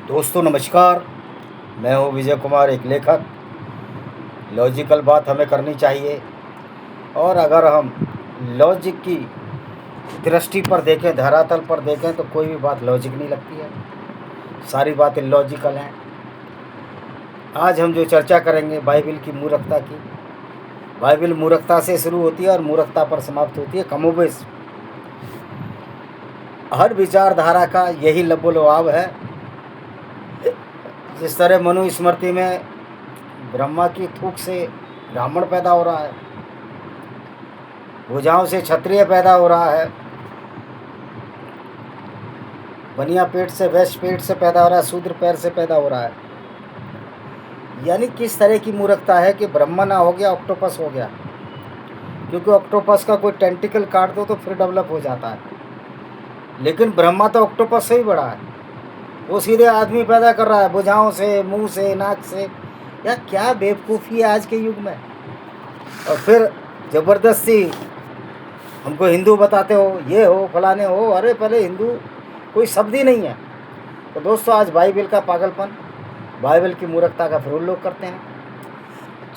दोस्तों नमस्कार। मैं हूं विजय कुमार, एक लेखक। लॉजिकल बात हमें करनी चाहिए, और अगर हम लॉजिक की दृष्टि पर देखें, धरातल पर देखें, तो कोई भी बात लॉजिक नहीं लगती है। सारी बातें लॉजिकल हैं। आज हम जो चर्चा करेंगे बाइबिल की मूर्खता की। बाइबिल मूर्खता से शुरू होती है और मूर्खता पर समाप्त होती है। कमोबेश हर विचारधारा का यही लबोलुभाव है। जिस तरह मनुस्मृति में ब्रह्मा की थूक से ब्राह्मण पैदा हो रहा है, भुजाओं से क्षत्रिय पैदा हो रहा है, बनिया पेट से वैश्य पेट से पैदा हो रहा है, शूद्र पैर से पैदा हो रहा है। यानी किस तरह की मूर्खता है कि ब्रह्मा ना हो गया, ऑक्टोपस हो गया। क्योंकि ऑक्टोपस का कोई टेंटिकल काट दो तो फिर डेवलप हो जाता है, लेकिन ब्रह्मा तो ऑक्टोपस से ही बड़ा है। वो सीधे आदमी पैदा कर रहा है, भुजाओं से, मुंह से, नाक से। यार क्या बेवकूफ़ी है आज के युग में। और फिर ज़बरदस्ती हमको हिंदू बताते हो, ये हो फलाने हो। अरे पहले हिंदू कोई शब्द ही नहीं है। तो दोस्तों आज बाइबल का पागलपन, बाइबल की मूर्खता का फिर उल्लेख करते हैं।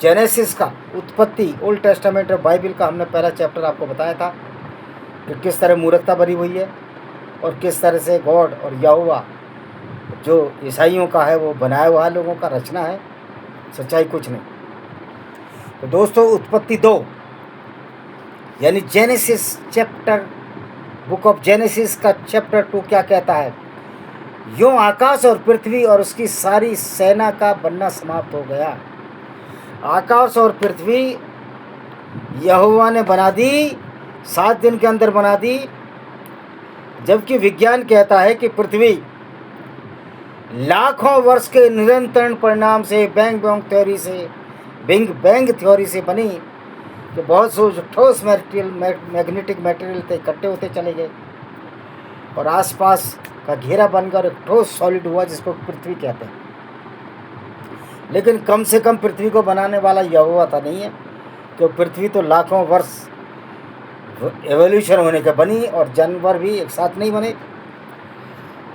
जेनेसिस का उत्पत्ति, ओल्ड टेस्टामेंट और बाइबल का हमने पहला चैप्टर आपको बताया था कि किस तरह मूर्खता भरी हुई है और किस तरह से गॉड और यहोवा जो ईसाइयों का है वो बनाया हुआ लोगों का रचना है, सच्चाई कुछ नहीं। तो दोस्तों उत्पत्ति 2 यानी genesis chapter, book of genesis का चैप्टर 2 क्या कहता है? यूं आकाश और पृथ्वी और उसकी सारी सेना का बनना समाप्त हो गया। आकाश और पृथ्वी यहोवा ने बना दी, 7 दिन के अंदर बना दी। जबकि विज्ञान कहता है कि पृथ्वी लाखों वर्ष के निरंतर परिणाम से, बिग बैंग थ्योरी से बनी, कि बहुत से ठोस मैग्नेटिक मटेरियल थे, इकट्ठे होते चले गए और आसपास का घेरा बनकर एक ठोस सॉलिड हुआ जिसको पृथ्वी कहते हैं। लेकिन कम से कम पृथ्वी को बनाने वाला यहोवा था नहीं है, क्योंकि पृथ्वी तो लाखों वर्ष एवोल्यूशन होने के बनी और जानवर भी एक साथ नहीं बने।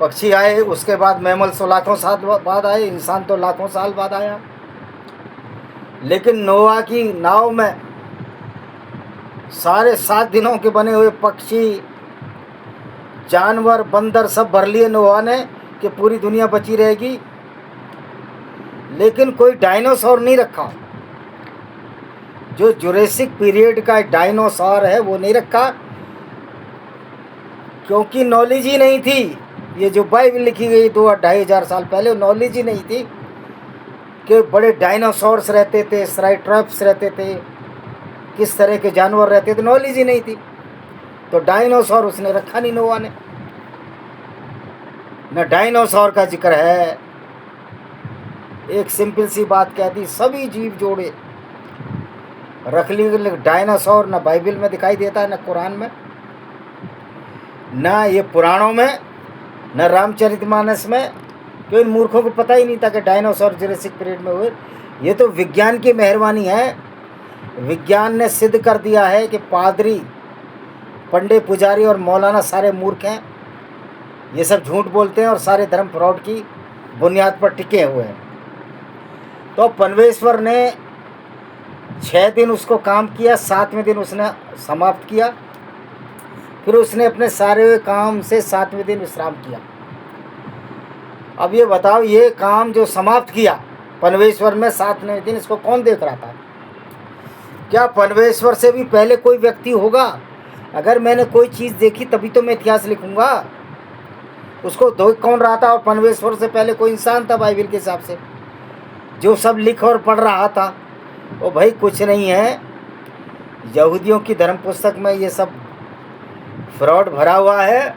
पक्षी आए, उसके बाद मैमल्स तो लाखों साल बाद आए, इंसान तो लाखों साल बाद आया। लेकिन नोआ की नाव में सारे 7 दिनों के बने हुए पक्षी, जानवर, बंदर सब भर लिए नोआ ने कि पूरी दुनिया बची रहेगी। लेकिन कोई डायनासोर नहीं रखा। जो जुरेसिक पीरियड का डायनासोर है वो नहीं रखा, क्योंकि नॉलेज ही नहीं थी। ये जो बाइबल लिखी गई 2-2,500 साल पहले, नॉलेज ही नहीं थी कि बड़े डायनासोर्स रहते थे, सराइट्रॉप्स रहते थे, किस तरह के जानवर रहते थे, नॉलेज ही नहीं थी। तो डायनासोर उसने रखा नहीं नोआ ने। न डायनासोर का जिक्र है। एक सिंपल सी बात कह दी, सभी जीव जोड़े रख ली। डायनासोर न बाइबल में दिखाई देता है, न कुरान में, न ये पुराणों में, न रामचरितमानस में। तो इन मूर्खों को पता ही नहीं था कि डायनासोर जुरासिक पीरियड में हुए। ये तो विज्ञान की मेहरबानी है। विज्ञान ने सिद्ध कर दिया है कि पादरी, पंडित, पुजारी और मौलाना सारे मूर्ख हैं। ये सब झूठ बोलते हैं और सारे धर्म फ्रॉड की बुनियाद पर टिके हुए हैं। तो परमेश्वर ने 6 दिन उसको काम किया, 7वें दिन उसने समाप्त किया। फिर उसने अपने सारे काम से 7वें दिन विश्राम किया। अब ये बताओ, ये काम जो समाप्त किया परमेश्वर में 7वें दिन, इसको कौन देख रहा था? क्या परमेश्वर से भी पहले कोई व्यक्ति होगा? अगर मैंने कोई चीज़ देखी तभी तो मैं इतिहास लिखूंगा। उसको देख कौन रहा था? और परमेश्वर से पहले कोई इंसान था बाइबल के हिसाब से जो सब लिख और पढ़ रहा था। वो भाई कुछ नहीं है। यहूदियों की धर्म पुस्तक में ये सब फ्रॉड भरा हुआ है,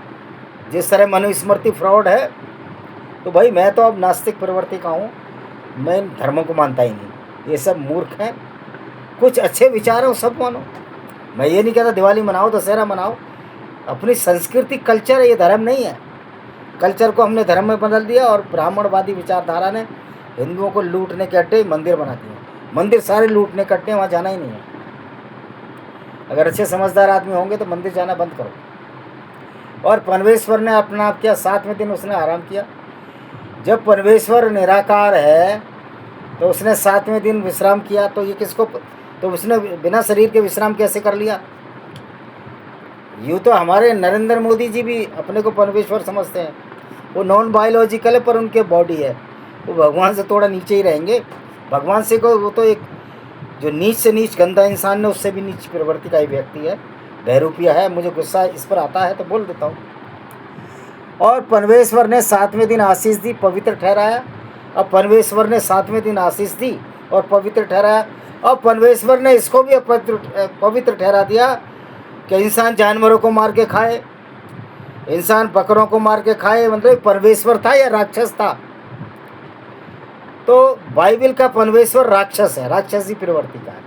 जिस तरह मनुस्मृति फ्रॉड है। तो भाई मैं तो अब नास्तिक प्रवृत्ति का हूँ, मैं इन धर्मों को मानता ही नहीं। ये सब मूर्ख हैं। कुछ अच्छे विचार हैं, सब मानो। मैं ये नहीं कहता दिवाली मनाओ, दशहरा मनाओ, अपनी संस्कृति कल्चर है, ये धर्म नहीं है। कल्चर को हमने धर्म में बदल दिया और ब्राह्मणवादी विचारधारा ने हिंदुओं को लूटने के अड्डे मंदिर बना दिए। मंदिर सारे लूटने के अड्डे, वहाँ जाना ही नहीं है। अगर अच्छे समझदार आदमी होंगे तो मंदिर जाना बंद करो। और परमेश्वर ने अपना आप किया, 7वें दिन उसने आराम किया। जब परमेश्वर निराकार है तो उसने 7वें दिन विश्राम किया, तो ये किसको, तो उसने बिना शरीर के विश्राम कैसे कर लिया? यूँ तो हमारे नरेंद्र मोदी जी भी अपने को परमेश्वर समझते हैं, वो नॉन बायोलॉजिकल है पर उनके बॉडी है, वो भगवान से थोड़ा नीचे ही रहेंगे। भगवान से को वो तो एक जो नीच से नीच गंदा इंसान है, उससे भी नीच प्रवृत्ति का ही व्यक्ति है, बहरूपिया है। मुझे गुस्सा इस पर आता है तो बोल देता हूँ। और परमेश्वर ने 7वें दिन आशीष दी, पवित्र ठहराया। अब परमेश्वर ने 7वें दिन आशीष दी और पवित्र ठहराया। अब परमेश्वर ने इसको भी पवित्र ठहरा दिया कि इंसान जानवरों को मार के खाए, इंसान बकरों को मार के खाए। मतलब परमेश्वर था या राक्षस था? तो बाइबल का परमेश्वर राक्षस है, राक्षसी प्रवृत्ति का है।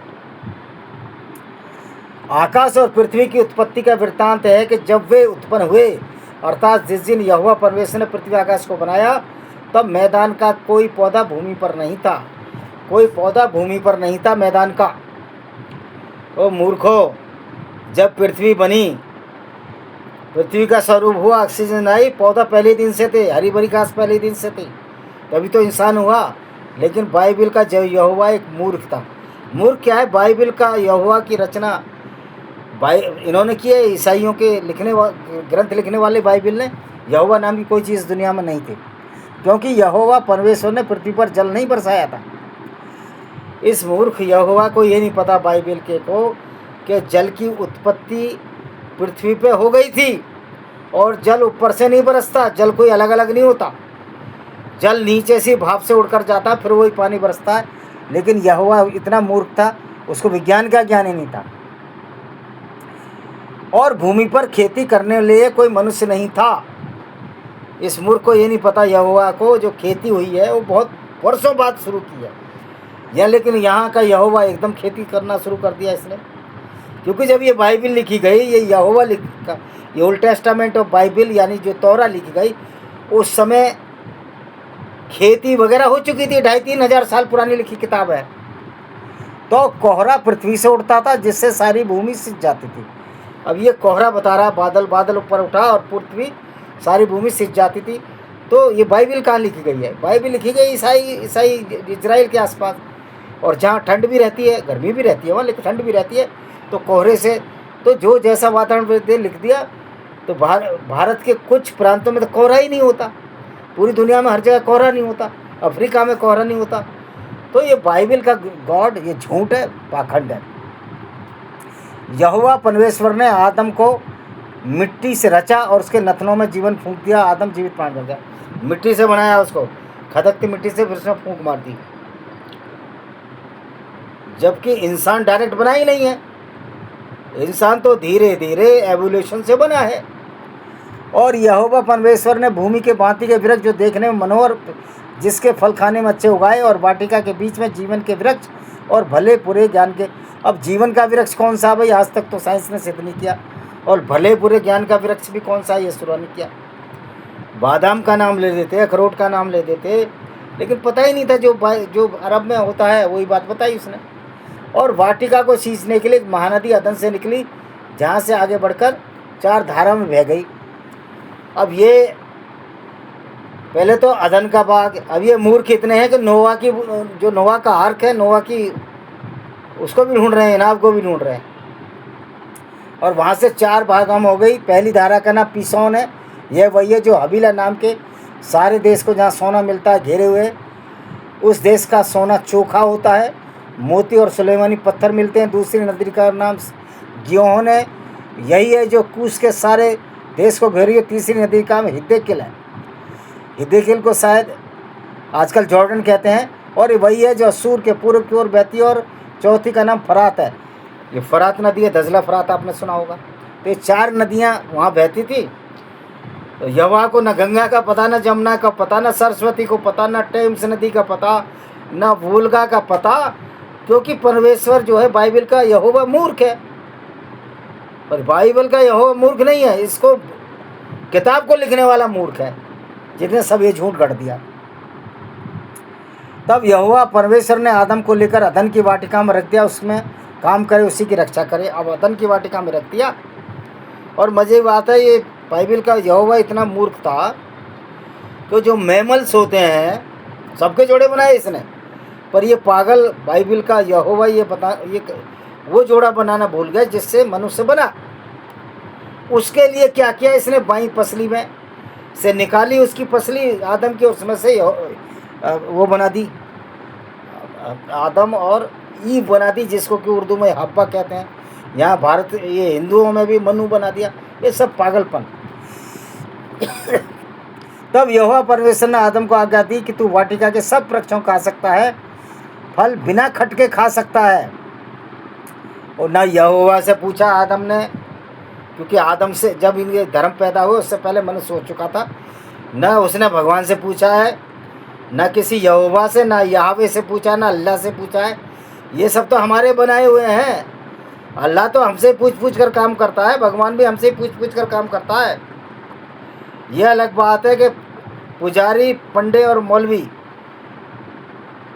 आकाश और पृथ्वी की उत्पत्ति का वृत्तांत है कि जब वे उत्पन्न हुए, अर्थात जिस दिन यहोवा परमेश्वर ने पृथ्वी आकाश को बनाया, तब मैदान का कोई पौधा भूमि पर नहीं था, कोई पौधा भूमि पर नहीं था मैदान का। ओ मूर्खो, जब पृथ्वी बनी, पृथ्वी का स्वरूप हुआ, ऑक्सीजन आई, पौधा पहले दिन से थे, हरी भरी घास पहले दिन से थी, तभी तो इंसान हुआ। लेकिन बाइबल का जो यहोवा एक मूर्ख था। मूर्ख क्या है? बाइबल का यहोवा की रचना इन्होंने की है, ईसाइयों के ग्रंथ लिखने वाले बाइबल ने। यहोवा नाम की कोई चीज़ दुनिया में नहीं थी, क्योंकि यहोवा परमेश्वर ने पृथ्वी पर जल नहीं बरसाया था। इस मूर्ख यहोवा को ये नहीं पता बाइबल के को कि जल की उत्पत्ति पृथ्वी पे हो गई थी, और जल ऊपर से नहीं बरसता, जल कोई अलग अलग नहीं होता, जल नीचे से भाप से उड़कर जाता फिर वही पानी बरसता है। लेकिन यहोवा इतना मूर्ख था, उसको विज्ञान का ज्ञान ही नहीं था। और भूमि पर खेती करने के लिए कोई मनुष्य नहीं था। इस मूर्ख को ये नहीं पता यहोवा को जो खेती हुई है वो बहुत वर्षों बाद शुरू की है या, लेकिन यहाँ का यहोवा एकदम खेती करना शुरू कर दिया इसने। क्योंकि जब ये बाइबल लिखी गई, ये यहोवा लिखा, ये ओल्ड टेस्टामेंट ऑफ बाइबल यानी जो तौरा लिखी गई, उस समय खेती वगैरह हो चुकी थी। 2,500-3 हज़ार साल पुरानी लिखी किताब है। तो कोहरा पृथ्वी से उड़ता था जिससे सारी भूमि सिंच जाती थी। अब ये कोहरा बता रहा, बादल ऊपर उठा और पृथ्वी सारी भूमि सिंच जाती थी। तो ये बाइबल कहाँ लिखी गई है? बाइबल लिखी गई ईसाई इजराइल के आसपास, और जहाँ ठंड भी रहती है, गर्मी भी रहती है वहाँ, लेकिन ठंड भी रहती है। तो कोहरे से तो जो जैसा वातावरण लिख दिया। तो भारत के कुछ प्रांतों में तो कोहरा ही नहीं होता, पूरी दुनिया में हर जगह कोहरा नहीं होता, अफ्रीका में कोहरा नहीं होता। तो ये बाइबल का गॉड ये झूठ है, पाखंड है। यहोवा परमेश्वर ने आदम को मिट्टी से रचा और उसके नथनों में जीवन फूंक दिया। आदम जीवित प्राण बन गया। मिट्टी से बनाया उसको, खदकती मिट्टी से, फिर उसने फूंक मार दी। जबकि इंसान डायरेक्ट बना ही नहीं है, इंसान तो धीरे धीरे एवोल्यूशन से बना है। और यहोवा परमेश्वर ने भूमि के भांति के वृक्ष जो देखने में मनोहर, जिसके फल खाने में अच्छे उगाए, और वाटिका के बीच में जीवन के वृक्ष और भले बुरे ज्ञान के। अब जीवन का वृक्ष कौन सा भाई? आज तक तो साइंस ने सिद्ध नहीं किया। और भले बुरे ज्ञान का वृक्ष भी कौन सा, ये शुरू नहीं किया। बादाम का नाम ले देते, अखरोट का नाम ले देते, लेकिन पता ही नहीं था जो अरब में होता है वही बात बताई उसने। और वाटिका को सींचने के लिए महानदी अदन से निकली, जहाँ से आगे बढ़कर 4 धारा में बह गई। अब ये पहले तो अदन का बाग, अब ये मूर्ख इतने हैं कि नोवा की, जो नोवा का आर्क है, नोवा की, उसको भी ढूंढ रहे हैं, नाव को भी ढूंढ रहे हैं। और वहाँ से 4 भाग हम हो गई। पहली धारा का नाम पिसोन है, यह वही है जो हबीला नाम के सारे देश को, जहाँ सोना मिलता है, घेरे हुए। उस देश का सोना चोखा होता है, मोती और सुलेमानी पत्थर मिलते हैं। दूसरी नदी का नाम गियोन है, यही है जो कूश के सारे देश को घेरी है। तीसरी नदी का नाम हिद्देकिल है, हिद्देकिल को शायद आजकल जॉर्डन कहते हैं। और वही है जो असूर के पूर्व की ओर बहती है। और चौथी का नाम फरात है, ये फरात नदी है, दजला फरात आपने सुना होगा। तो ये 4 नदियाँ वहाँ बहती थी। तो यहोवा को न गंगा का पता, न जमुना का पता, न सरस्वती को पता, न टेम्स नदी का पता, न वोल्गा का पता, क्योंकि परमेश्वर जो है बाइबल का यहोवा मूर्ख है। पर बाइबल का यहोवा मूर्ख नहीं है, इसको किताब को लिखने वाला मूर्ख है, जिसने सब ये झूठ गढ़ दिया। तब यहोवा परमेश्वर ने आदम को लेकर अदन की वाटिका में रख दिया, उसमें काम करे, उसी की रक्षा करे। अब अदन की वाटिका में रख दिया। और मजे की बात है, ये बाइबल का यहोवा इतना मूर्ख था कि जो मैमल्स होते हैं सबके जोड़े बनाए इसने, पर ये पागल बाइबल का यहोवा ये वो जोड़ा बनाना भूल गया जिससे मनुष्य बना। उसके लिए क्या किया इसने, बाई पसली में से निकाली उसकी पसली आदम की, उसमें से वो बना दी आदम और ईव बना दी, जिसको कि उर्दू में हब्बा कहते हैं। यहाँ भारत ये हिंदुओं में भी मनु बना दिया। ये सब पागलपन। तब यहोवा परमेश्वर ने आदम को आज्ञा दी कि तू वाटिका के सब वृक्षों खा सकता है, फल बिना खटके खा सकता है। और ना यहोवा से पूछा आदम ने, क्योंकि आदम से जब इनके धर्म पैदा हुए उससे पहले मनुष्य हो चुका था। न उसने भगवान से पूछा है, न किसी यहोवा से, ना यहावे से पूछा, ना अल्लाह से पूछा है। ये सब तो हमारे बनाए हुए हैं। अल्लाह तो हमसे पूछ पूछ कर काम करता है, भगवान भी हमसे पूछ पूछ कर काम करता है। यह अलग बात है कि पुजारी, पंडे और मौलवी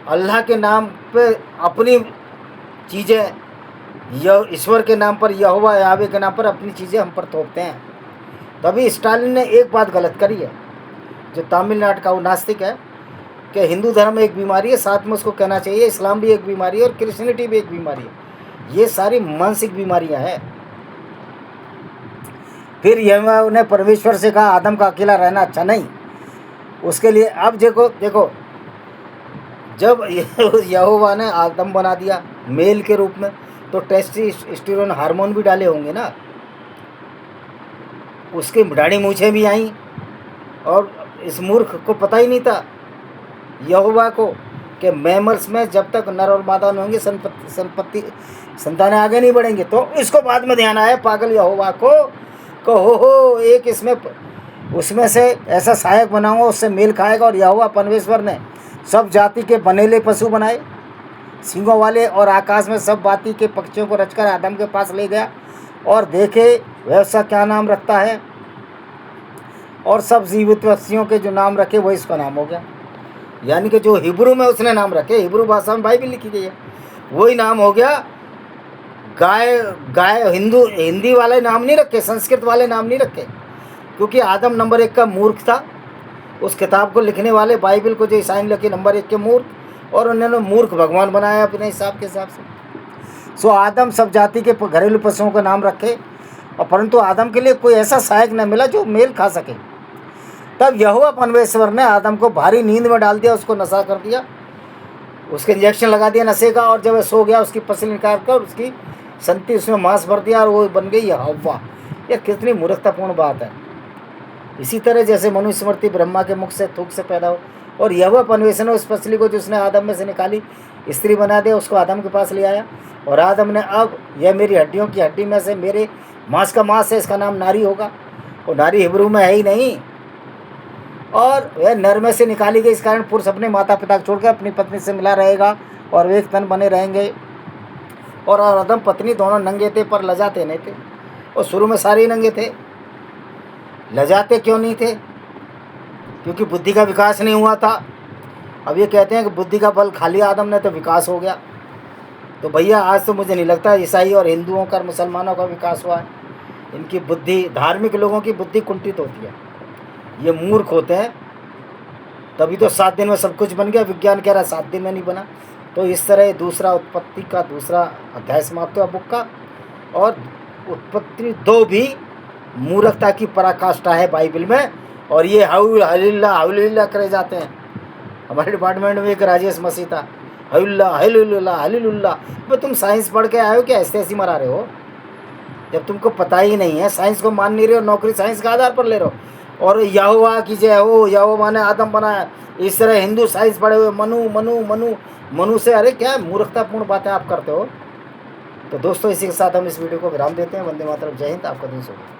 अल्लाह के नाम पे अपनी चीज़ें, ईश्वर के नाम पर, यहोवा यावे के नाम पर अपनी चीज़ें हम पर थोपते हैं। तभी स्टालिन ने एक बात गलत करी है, जो तमिलनाडु का वो नास्तिक है, कि हिंदू धर्म एक बीमारी है, साथ में उसको कहना चाहिए इस्लाम भी एक बीमारी है और क्रिश्चियनिटी भी एक बीमारी है। ये सारी मानसिक बीमारियां हैं। फिर यहोवा ने परमेश्वर से कहा आदम का अकेला रहना अच्छा नहीं, उसके लिए अब देखो जब यहोवा ने आदम बना दिया मेल के रूप में, तो टेस्टोस्टेरोन हार्मोन भी डाले होंगे ना, उसकी दाढ़ी मूछें भी आई। और इस मूर्ख को पता ही नहीं था यहोवा को कि मैमल्स में जब तक नर और मादा नहीं होंगे संतानें आगे नहीं बढ़ेंगे। तो इसको बाद में ध्यान आया पागल यहोवा को हो एक इसमें उसमें से ऐसा सहायक बनाऊंगा, उससे मेल खाएगा। और यहोवा परमेश्वर ने सब जाति के बनेले पशु बनाए सींगों वाले, और आकाश में सब जाति के पक्षियों को रचकर आदम के पास ले गया और देखे वह उसका क्या नाम रखता है। और सब जीवित पक्षियों के जो नाम रखे वही इसका नाम हो गया। यानी कि जो हिब्रू में उसने नाम रखे, हिब्रू भाषा में बाइबल लिखी गई है, वही नाम हो गया। गाय हिंदी वाले नाम नहीं रखे, संस्कृत वाले नाम नहीं रखे, क्योंकि आदम नंबर 1 का मूर्ख था। उस किताब को लिखने वाले बाइबल को जो ईसाई लिखे नंबर 1 के मूर्ख, और उन्होंने मूर्ख भगवान बनाया अपने हिसाब से। सो आदम सब जाति के घरेलू पशुओं का नाम रखे, और परंतु आदम के लिए कोई ऐसा सहायक न मिला जो मेल खा सके। तब यहोवा परमेश्वर ने आदम को भारी नींद में डाल दिया, उसको नशा कर दिया, उसके इंजेक्शन लगा दिया नशे का, और जब वह सो गया उसकी पसली निकाल कर उसकी संति उसमें मांस भर दिया और वो बन गई हव्वा। यह कितनी मूर्खतापूर्ण बात है। इसी तरह जैसे मनुष्य स्मृति ब्रह्मा के मुख से थूक से पैदा हो, और यहोवा परमेश्वर ने उस पसली को जो उसने आदम में से निकाली स्त्री बना दिया, उसको आदम के पास ले आया। और आदम ने अब यह मेरी हड्डियों की हड्डी में से मेरे मांस का मांस है, इसका नाम नारी होगा। और नारी हिब्रू में है ही नहीं, और वह नर में से निकाली गई। इस कारण पुरुष अपने माता पिता को छोड़कर अपनी पत्नी से मिला रहेगा और वे एक तन बने रहेंगे। और आदम पत्नी दोनों नंगे थे, पर लजाते नहीं थे। और शुरू में सारे ही नंगे थे। लजाते क्यों नहीं थे? क्योंकि बुद्धि का विकास नहीं हुआ था। अब ये कहते हैं कि बुद्धि का बल खा लिया आदम ने तो विकास हो गया। तो भैया आज तो मुझे नहीं लगता ईसाई और हिंदुओं का, मुसलमानों का विकास हुआ है। इनकी बुद्धि, धार्मिक लोगों की बुद्धि कुंठित होती है, ये मूर्ख होते हैं। तभी तो 7 दिन में सब कुछ बन गया। विज्ञान कह रहा है 7 दिन में नहीं बना। तो इस तरह दूसरा उत्पत्ति का दूसरा अध्याय समाप्त हुआ बुक का। और उत्पत्ति 2 भी मूर्खता की पराकाष्ठा है बाइबल में। और ये हल्ला करे जाते हैं। हमारे डिपार्टमेंट में एक राजेश मसीह था, हल्ला। तो तुम साइंस पढ़ के आए हो क्या ऐसे ऐसी मरा रहे हो? जब तुमको पता ही नहीं है, साइंस को मान नहीं रहे हो, नौकरी साइंस के आधार पर ले रहे हो। और यहोवा की जय हो, यहोवा ने आदम बनाया। इस तरह हिंदू साइंस पढ़े हुए मनु से, अरे क्या मूर्खतापूर्ण बातें आप करते हो। तो दोस्तों इसी के साथ हम इस वीडियो को विराम देते हैं। वंदे मातरम, जय हिंद, आपका दिन शुभ हो।